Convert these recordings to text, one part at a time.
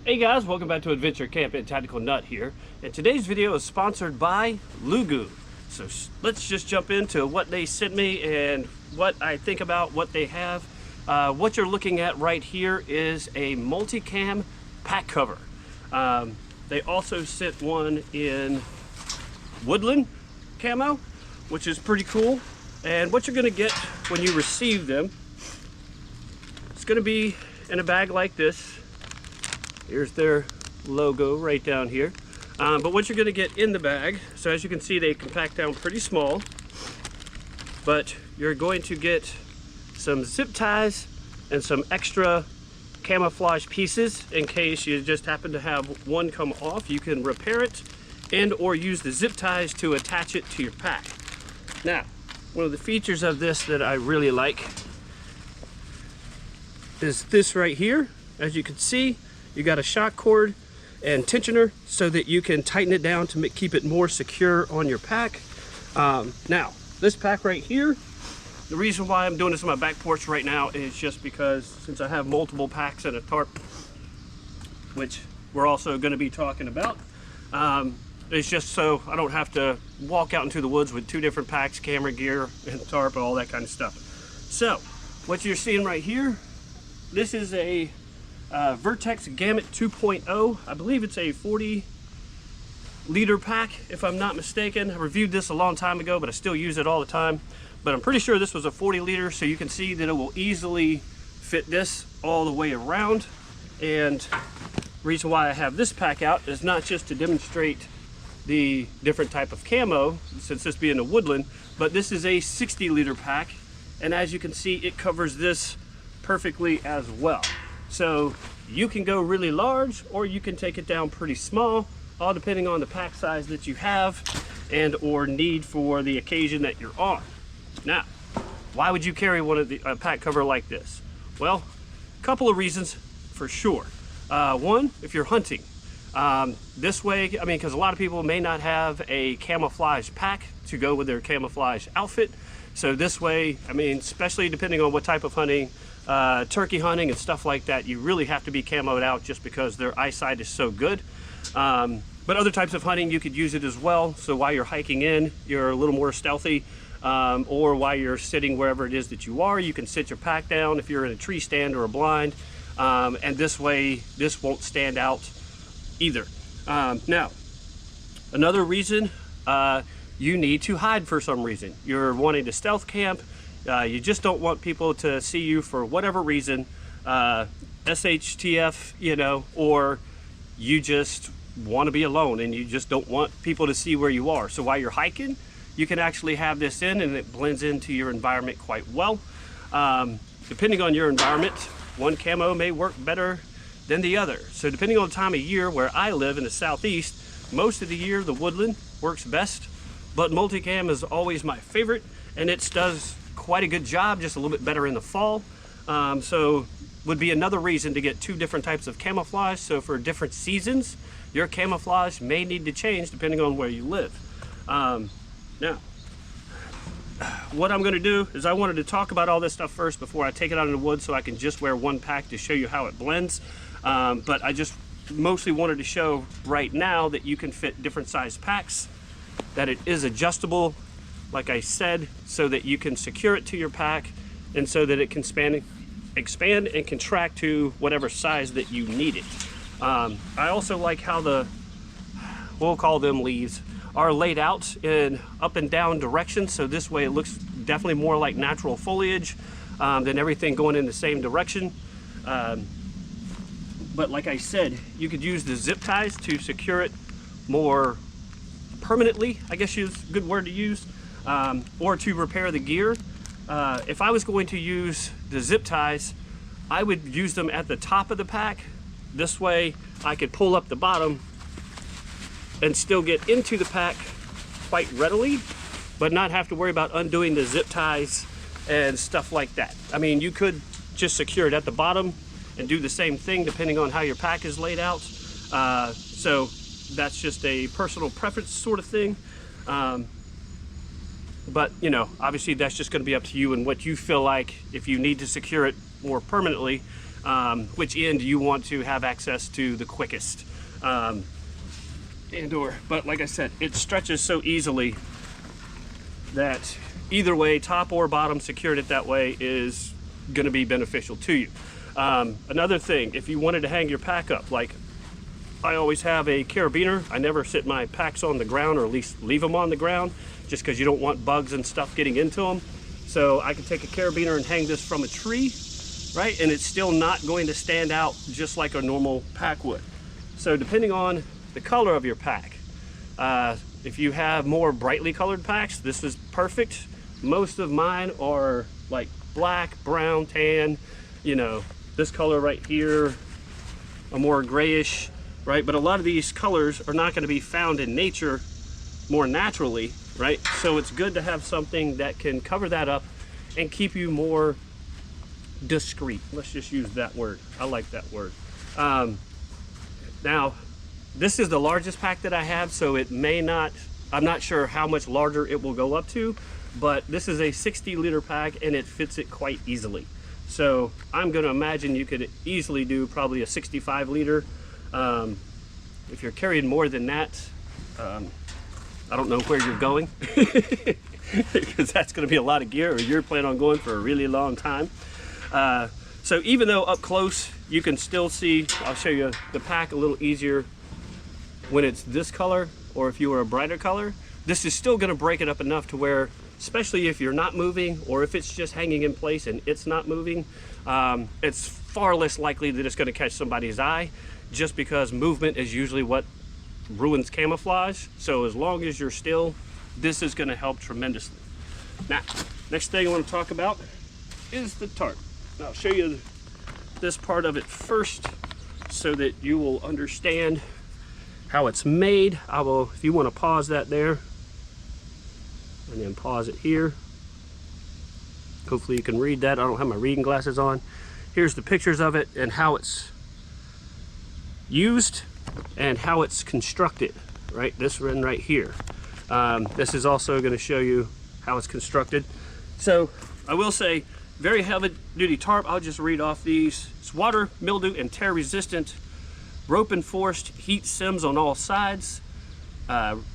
Hey guys, welcome back to Adventure Camping. Tactical Nut here, and today's video is sponsored by Loogu. So let's just jump into what they sent me and what I think about what they have. What you're looking at right here is a multicam pack cover. They also sent one in woodland camo, which is pretty cool. And what you're going to get when you receive them, it's going to be in a bag like this. Here's their logo right down here. But what you're going to get in the bag, so as you can see, they compact down pretty small. But you're going to get some zip ties and some extra camouflage pieces in case you just happen to have one come off. You can repair it and or use the zip ties to attach it to your pack. Now, one of the features of this that I really like is this right here. As you can see, you got a shock cord and tensioner so that you can tighten it down to keep it more secure on your pack. Now, this pack right here, the reason why I'm doing this on my back porch right now is just because since I have multiple packs and a tarp, which we're also going to be talking about, it's just so I don't have to walk out into the woods with two different packs, camera gear and tarp and all that kind of stuff. So, what you're seeing right here, this is a Vertex Gamut 2.0. I believe it's a 40-liter pack, if I'm not mistaken. I reviewed this a long time ago, but I still use it all the time. But I'm pretty sure this was a 40-liter, so you can see that it will easily fit this all the way around. And the reason why I have this pack out is not just to demonstrate the different type of camo, since this being a woodland, but this is a 60-liter pack. And as you can see, it covers this perfectly as well. So you can go really large or you can take it down pretty small, all depending on the pack size that you have and or need for the occasion that you're on. Now, why would you carry a pack cover like this? Well, a couple of reasons for sure. One, if you're hunting. This way, I mean, because a lot of people may not have a camouflage pack to go with their camouflage outfit. So this way, I mean, especially depending on what type of hunting, turkey hunting and stuff like that, you really have to be camoed out just because their eyesight is so good. But other types of hunting, you could use it as well. So while you're hiking in, you're a little more stealthy, or while you're sitting wherever it is that you are, you can sit your pack down if you're in a tree stand or a blind. And this way, this won't stand out either. Now, another reason, you need to hide for some reason. You're wanting to stealth camp. You just don't want people to see you for whatever reason, SHTF, you know, or you just want to be alone and you just don't want people to see where you are. So while you're hiking, you can actually have this in and it blends into your environment quite well. Depending on your environment, one camo may work better than the other. So depending on the time of year, where I live in the southeast, most of the year the woodland works best, but multicam is always my favorite, and it does quite a good job, just a little bit better in the fall. So would be another reason to get two different types of camouflage. So for different seasons, your camouflage may need to change depending on where you live. Now, what I'm going to do is I wanted to talk about all this stuff first before I take it out in the woods, so I can just wear one pack to show you how it blends. But I just mostly wanted to show right now that you can fit different size packs, that it is adjustable, like I said, so that you can secure it to your pack and so that it can expand and contract to whatever size that you need it. I also like how we'll call them leaves, are laid out in up and down directions. So this way it looks definitely more like natural foliage than everything going in the same direction. But like I said, you could use the zip ties to secure it more permanently, I guess is a good word to use. Or to repair the gear. If I was going to use the zip ties, I would use them at the top of the pack. This way I could pull up the bottom and still get into the pack quite readily, but not have to worry about undoing the zip ties and stuff like that. I mean, you could just secure it at the bottom and do the same thing depending on how your pack is laid out. So that's just a personal preference sort of thing. But, you know, obviously that's just going to be up to you and what you feel like. If you need to secure it more permanently, which end you want to have access to the quickest. But like I said, it stretches so easily that either way, top or bottom, secured it that way is going to be beneficial to you. Another thing, if you wanted to hang your pack up, like I always have a carabiner. I never sit my packs on the ground, or at least leave them on the ground, just because you don't want bugs and stuff getting into them. So I can take a carabiner and hang this from a tree, right? And it's still not going to stand out just like a normal pack would. So depending on the color of your pack, if you have more brightly colored packs, this is perfect. Most of mine are like black, brown, tan, you know, this color right here, a more grayish, right? But a lot of these colors are not going to be found in nature more naturally, right? So it's good to have something that can cover that up and keep you more discreet. Let's just use that word. I like that word. Now, this is the largest pack that I have, so it may not, I'm not sure how much larger it will go up to, but this is a 60-liter pack and it fits it quite easily. So I'm going to imagine you could easily do probably a 65-liter. If you're carrying more than that, I don't know where you're going because that's going to be a lot of gear, or you're planning on going for a really long time. So even though up close you can still see, I'll show you the pack a little easier when it's this color, or if you were a brighter color, this is still going to break it up enough to where, especially if you're not moving, or if it's just hanging in place and it's not moving, it's far less likely that it's going to catch somebody's eye, just because movement is usually what ruins camouflage. So as long as you're still, this is going to help tremendously. Now, next thing I want to talk about is the tarp. I'll show you this part of it first so that you will understand how it's made. I will, if you want to pause that there, and then pause it here. Hopefully you can read that. I don't have my reading glasses on. Here's the pictures of it and how it's used and how it's constructed, right? This one right here. This is also going to show you how it's constructed. So I will say, very heavy duty tarp. I'll just read off these. It's water, mildew, and tear resistant. Rope enforced, heat sims on all sides.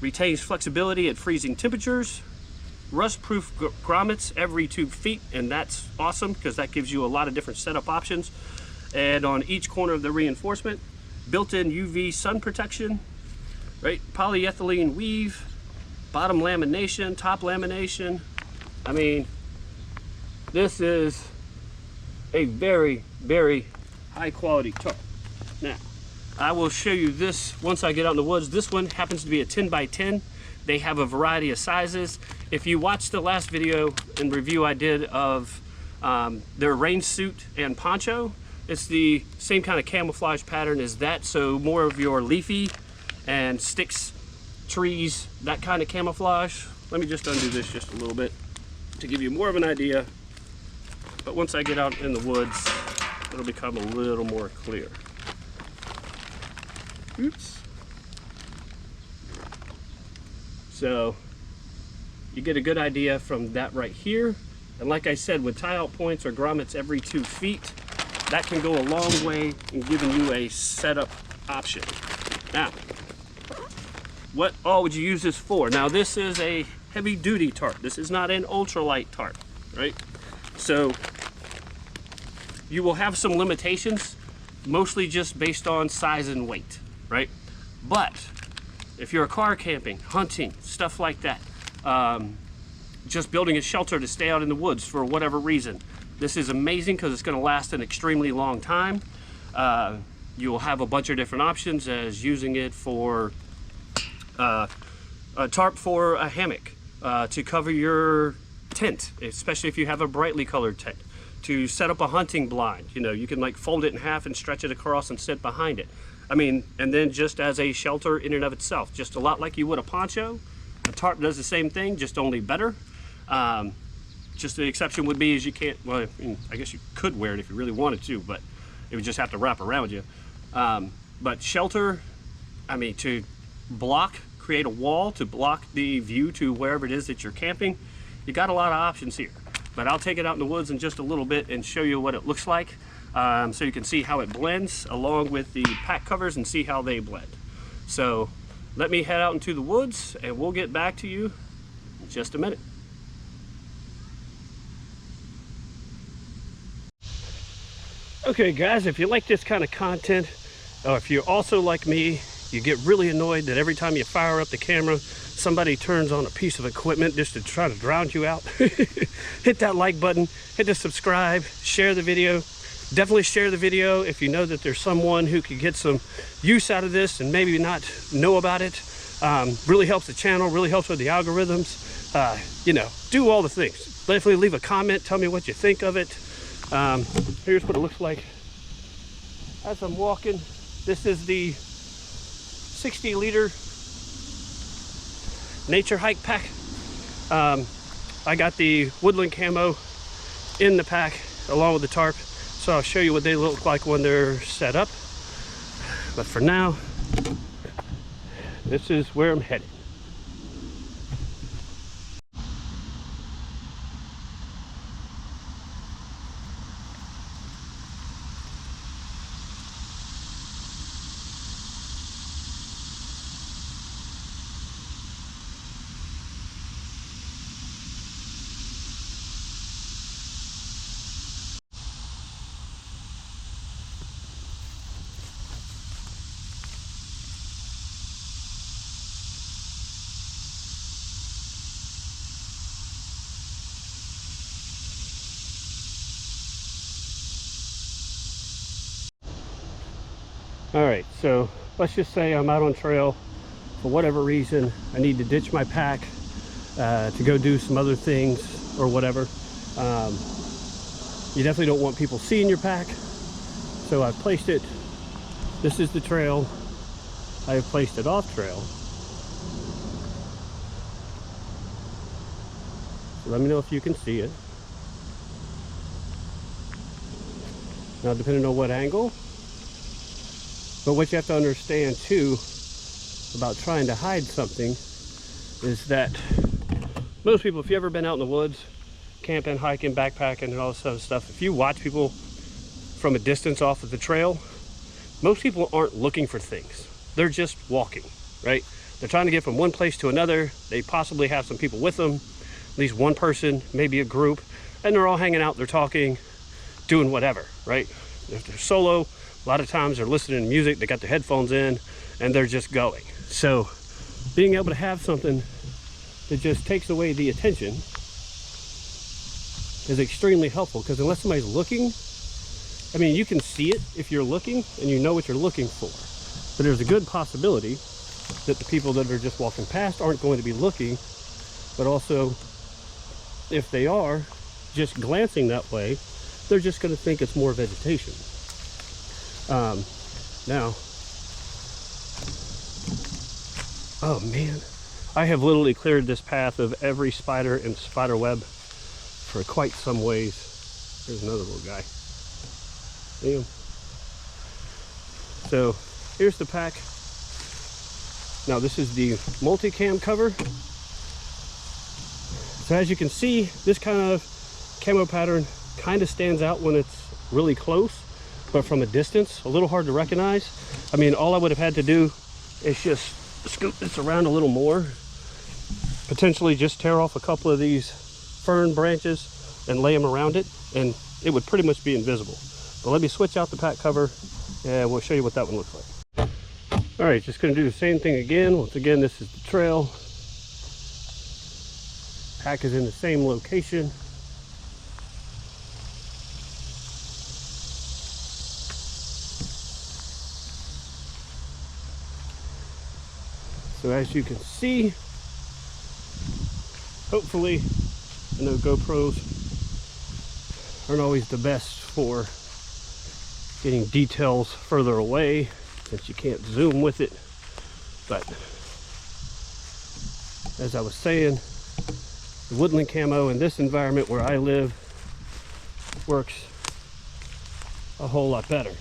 Retains flexibility at freezing temperatures. Rust-proof grommets every 2 feet, and that's awesome because that gives you a lot of different setup options. And on each corner of the reinforcement, built-in UV sun protection, right? Polyethylene weave, bottom lamination, top lamination. I mean, this is a very, very high quality tarp. Now, I will show you this once I get out in the woods. This one happens to be a 10 by 10. They have a variety of sizes. If you watched the last video and review I did of their rain suit and poncho, it's the same kind of camouflage pattern as that, so more of your leafy and sticks, trees, that kind of camouflage. Let me just undo this just a little bit to give you more of an idea. But once I get out in the woods, it'll become a little more clear. Oops. So you get a good idea from that right here. And like I said, with tie-out points or grommets every 2 feet, that can go a long way in giving you a setup option. Now, what all would you use this for? Now, this is a heavy-duty tarp. This is not an ultralight tarp, right? So you will have some limitations, mostly just based on size and weight, right? But if you're car camping, hunting, stuff like that, just building a shelter to stay out in the woods for whatever reason, this is amazing because it's going to last an extremely long time. You'll have a bunch of different options, as using it for a tarp for a hammock, to cover your tent, especially if you have a brightly colored tent, to set up a hunting blind. You know, you can like fold it in half and stretch it across and sit behind it. I mean, and then just as a shelter in and of itself, just a lot like you would a poncho. A tarp does the same thing, just only better. Just the exception would be is you can't, well, I guess you could wear it if you really wanted to, but it would just have to wrap around you. But shelter, I mean, to create a wall to block the view to wherever it is that you're camping, you got a lot of options here. But I'll take it out in the woods in just a little bit and show you what it looks like. so you can see how it blends along with the pack covers and see how they blend. So let me head out into the woods and we'll get back to you in just a minute. Okay guys, if you like this kind of content, or if you're also like me, you get really annoyed that every time you fire up the camera, somebody turns on a piece of equipment just to try to drown you out, hit that like button, hit the subscribe, share the video. Definitely share the video if you know that there's someone who could get some use out of this and maybe not know about it. Really helps the channel, really helps with the algorithms. You know, do all the things. Definitely leave a comment, tell me what you think of it. Here's what it looks like as I'm walking. This is the 60-liter nature hike pack. I got the woodland camo in the pack along with the tarp. So I'll show you what they look like when they're set up. But for now, this is where I'm headed. All right, so let's just say I'm out on trail for whatever reason. I need to ditch my pack to go do some other things or whatever. You definitely don't want people seeing your pack. So I've placed it, this is the trail. I have placed it off trail. So let me know if you can see it. Now, depending on what angle. But what you have to understand too about trying to hide something is that most people, if you've ever been out in the woods, camping, hiking, backpacking, and all this other stuff, if you watch people from a distance off of the trail, most people aren't looking for things. They're just walking, right? They're trying to get from one place to another. They possibly have some people with them, at least one person, maybe a group, and they're all hanging out, they're talking, doing whatever, right? If they're solo, a lot of times they're listening to music, they got their headphones in, and they're just going. So being able to have something that just takes away the attention is extremely helpful, because unless somebody's looking, I mean, you can see it if you're looking and you know what you're looking for. But there's a good possibility that the people that are just walking past aren't going to be looking, but also if they are just glancing that way, they're just going to think it's more vegetation. Now, oh man, I have literally cleared this path of every spider and spider web for quite some ways. There's another little guy. Damn. So here's the pack. Now this is the multicam cover. So as you can see, this kind of camo pattern kind of stands out when it's really close, but from a distance, a little hard to recognize. I mean, all I would have had to do is just scoop this around a little more, potentially just tear off a couple of these fern branches and lay them around it, and it would pretty much be invisible. But let me switch out the pack cover and we'll show you what that one looks like. All right, just gonna do the same thing again. Once again, this is the trail. Pack is in the same location. So as you can see, hopefully, I know GoPros aren't always the best for getting details further away since you can't zoom with it. But as I was saying, the woodland camo in this environment where I live works a whole lot better.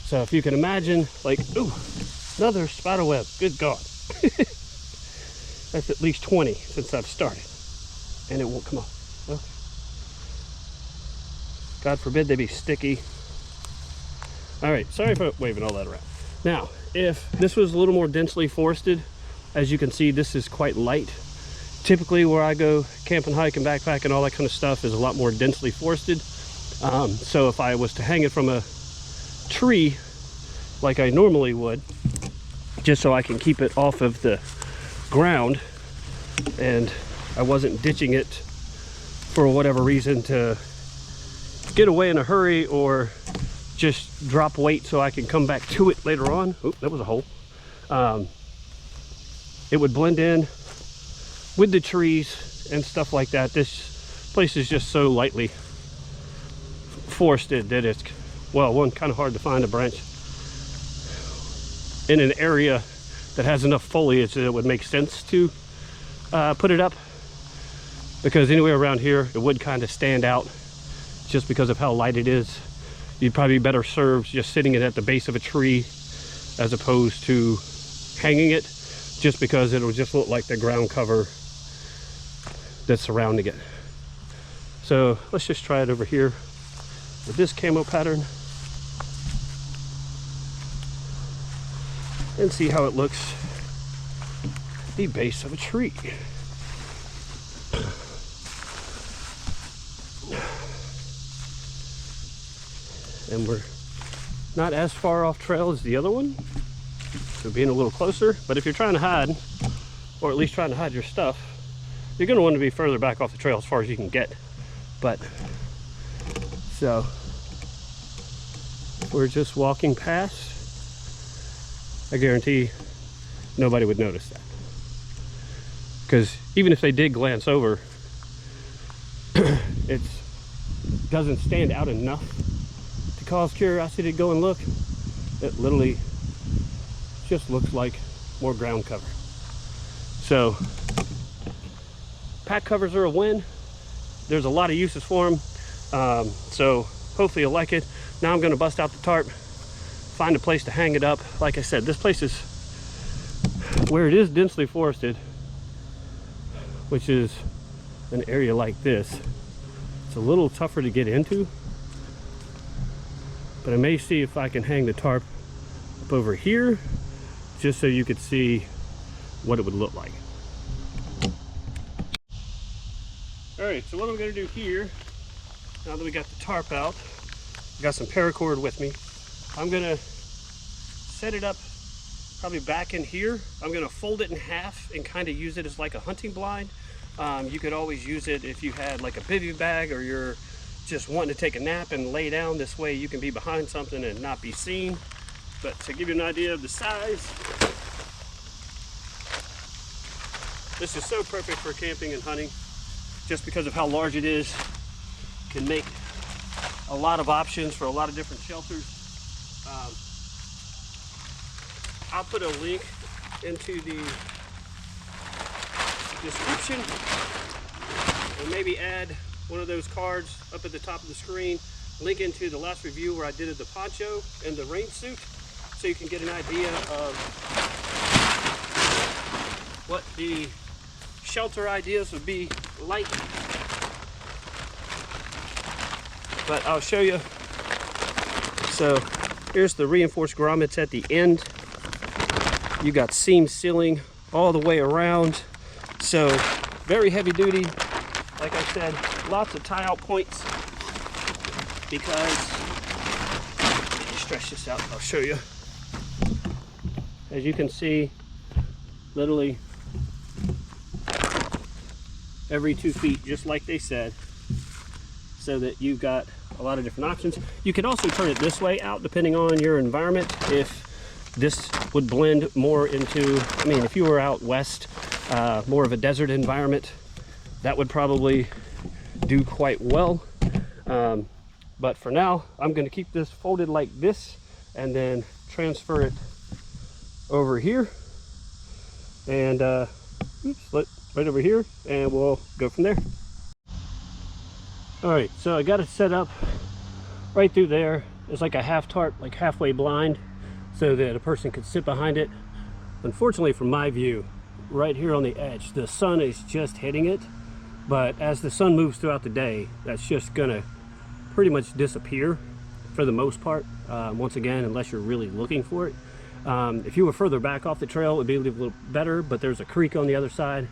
So if you can imagine, like, ooh, another spider web, good God. That's at least 20 since I've started, and it won't come off. Okay. God forbid they be sticky. All right, sorry for waving all that around. Now, if this was a little more densely forested, as you can see, this is quite light. Typically where I go camping, hiking, backpacking, all that kind of stuff is a lot more densely forested. So if I was to hang it from a tree like I normally would, just so I can keep it off of the ground and I wasn't ditching it for whatever reason to get away in a hurry or just drop weight so I can come back to it later on. Oh, that was a hole. It would blend in with the trees and stuff like that. This place is just so lightly forested that it's, well, one, kind of hard to find a branch in an area that has enough foliage that it would make sense to put it up, because anywhere around here it would kind of stand out just because of how light it is. You'd probably be better served just sitting it at the base of a tree as opposed to hanging it, just because it'll just look like the ground cover that's surrounding it. So let's just try it over here with this camo pattern and see how it looks at the base of a tree. And we're not as far off trail as the other one, so being a little closer. But if you're trying to hide, or at least trying to hide your stuff, you're going to want to be further back off the trail as far as you can get. But so we're just walking past. I guarantee nobody would notice that, because even if they did glance over, it doesn't stand out enough to cause curiosity to go and look. It literally just looks like more ground cover. So pack covers are a win. There's a lot of uses for them. So hopefully you'll like it. Now I'm going to bust out the tarp, find a place to hang it up. Like I said, this place is where it is densely forested, which is an area like this. It's a little tougher to get into, but I may see if I can hang the tarp up over here just so you could see what it would look like. All right, so what I'm going to do here, now that we got the tarp out, I got some paracord with me. I'm going to set it up probably back in here. I'm going to fold it in half and kind of use it as like a hunting blind. You could always use it if you had like a bivy bag, or you're just wanting to take a nap and lay down. This way you can be behind something and not be seen. But to give you an idea of the size, this is so perfect for camping and hunting, just because of how large it is. Can make a lot of options for a lot of different shelters. I'll put a link into the description, and maybe add one of those cards up at the top of the screen, link into the last review where I did the poncho and the rain suit, so you can get an idea of what the shelter ideas would be like. But I'll show you. So here's the reinforced grommets at the end. You got seam sealing all the way around, so very heavy duty. Like I said, lots of tie out points, because let me stretch this out, I'll show you. As you can see, literally every 2 feet, just like they said, so that you've got a lot of different options. You can also turn it this way out depending on your environment. If this would blend more into, I mean, if you were out west, more of a desert environment, that would probably do quite well. But for now, I'm going to keep this folded like this and then transfer it over here, and right over here, and we'll go from there. All right, so I got it set up right through there. It's like a half tarp, like halfway blind, so that a person could sit behind it. Unfortunately, from my view, right here on the edge, the sun is just hitting it, but as the sun moves throughout the day, that's just gonna pretty much disappear. for the most part. Once again, unless you're really looking for it. If you were further back off the trail, it would be a little better, but there's a creek on the other side.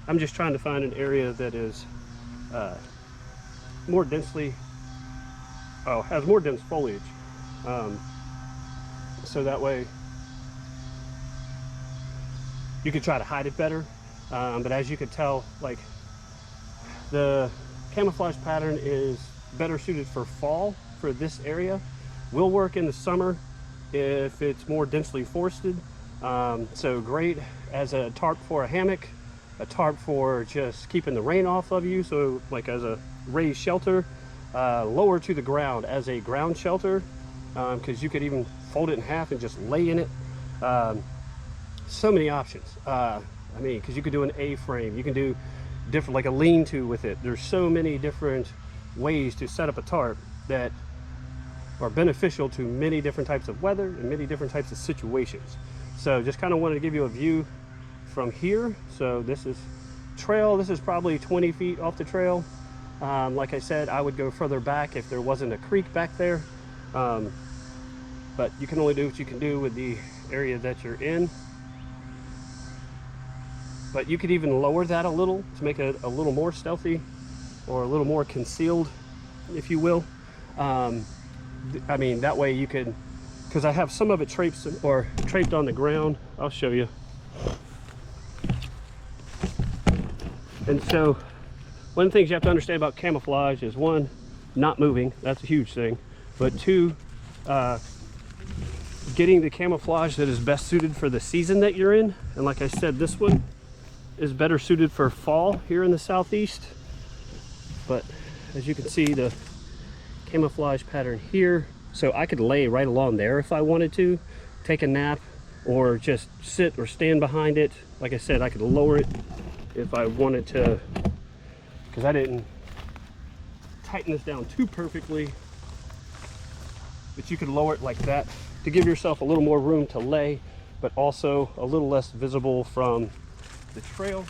I'm just trying to find an area that is more densely, has more dense foliage. So that way you could try to hide it better. But as you could tell, like, the camouflage pattern is better suited for fall for this area. Will work in the summer if it's more densely forested. So great as a tarp for a hammock, a tarp for just keeping the rain off of you, so like as a raised shelter, lower to the ground as a ground shelter, because you could even fold it in half and just lay in it. So many options. I mean, because you could do an A-frame, you can do different, like a lean-to with it. There's so many different ways to set up a tarp that are beneficial to many different types of weather and many different types of situations. So just kind of wanted to give you a view from here. So this is trail. This is probably 20 feet off the trail. Like I said, I would go further back if there wasn't a creek back there. But you can only do what you can do with the area that you're in. But you could even lower that a little to make it a little more stealthy or a little more concealed, if you will. I mean, that way you could, because I have some of it draped on the ground. I'll show you. And so one of the things you have to understand about camouflage is, one, not moving. That's a huge thing. But two, getting the camouflage that is best suited for the season that you're in. And like I said, this one is better suited for fall here in the southeast. But as you can see, the camouflage pattern here, so I could lay right along there if I wanted to, take a nap, or just sit or stand behind it. Like I said, I could lower it if I wanted to, because I didn't tighten this down too perfectly, but you could lower it like that to give yourself a little more room to lay, but also a little less visible from the trail.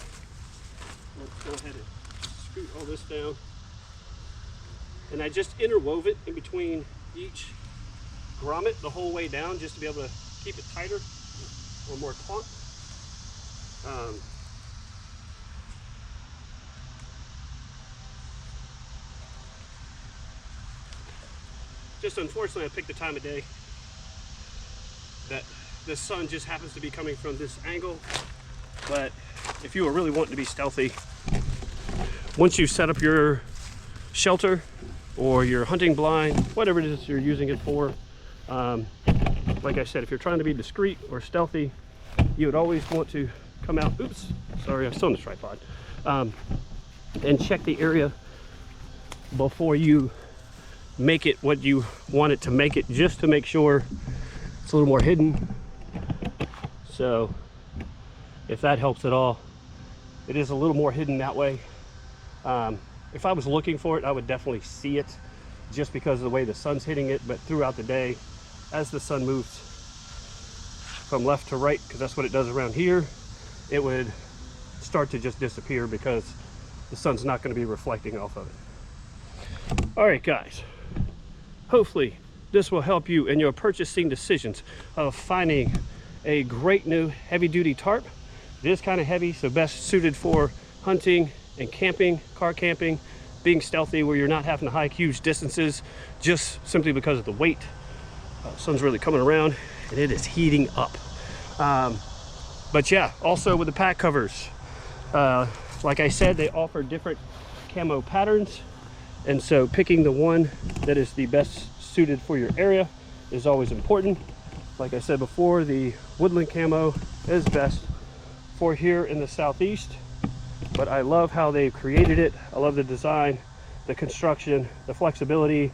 Let's go ahead and scoot all this down. And I just interwove it in between each grommet the whole way down, just to be able to keep it tighter or more taut. Just unfortunately, I picked the time of day that the sun just happens to be coming from this angle. But if you were really wanting to be stealthy, once you set up your shelter or your hunting blind, whatever it is you're using it for, like I said, if you're trying to be discreet or stealthy, you would always want to come out, oops, sorry, I'm still on the tripod, and check the area before you make it what you want it to make it, just to make sure it's a little more hidden. So if that helps at all, it is a little more hidden that way. If I was looking for it, I would definitely see it just because of the way the sun's hitting it. But throughout the day, as the sun moves from left to right, because that's what it does around here, it would start to just disappear because the sun's not going to be reflecting off of it. All right, guys, hopefully this will help you in your purchasing decisions of finding a great new heavy-duty tarp. It is kind of heavy, so best suited for hunting and camping, car camping, being stealthy where you're not having to hike huge distances just simply because of the weight. Sun's really coming around and it is heating up. But yeah, also with the pack covers, like I said, they offer different camo patterns, and so picking the one that is the best suited for your area is always important. Like I said before, the woodland camo is best for here in the southeast, but I love how they've created it. I love the design, the construction, the flexibility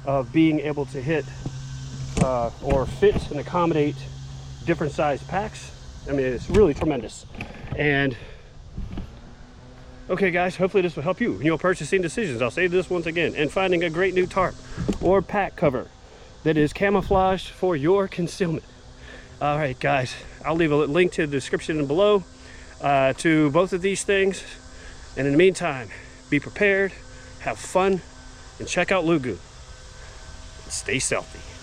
of being able to hit or fit and accommodate different size packs. I mean, it's really tremendous. And okay, guys, hopefully this will help you in your purchasing decisions. I'll say this once again, and finding a great new tarp or pack cover that is camouflaged for your concealment. All right, guys, I'll leave a link to the description below to both of these things. And in the meantime, be prepared, have fun, and check out Loogu. stay stealthy.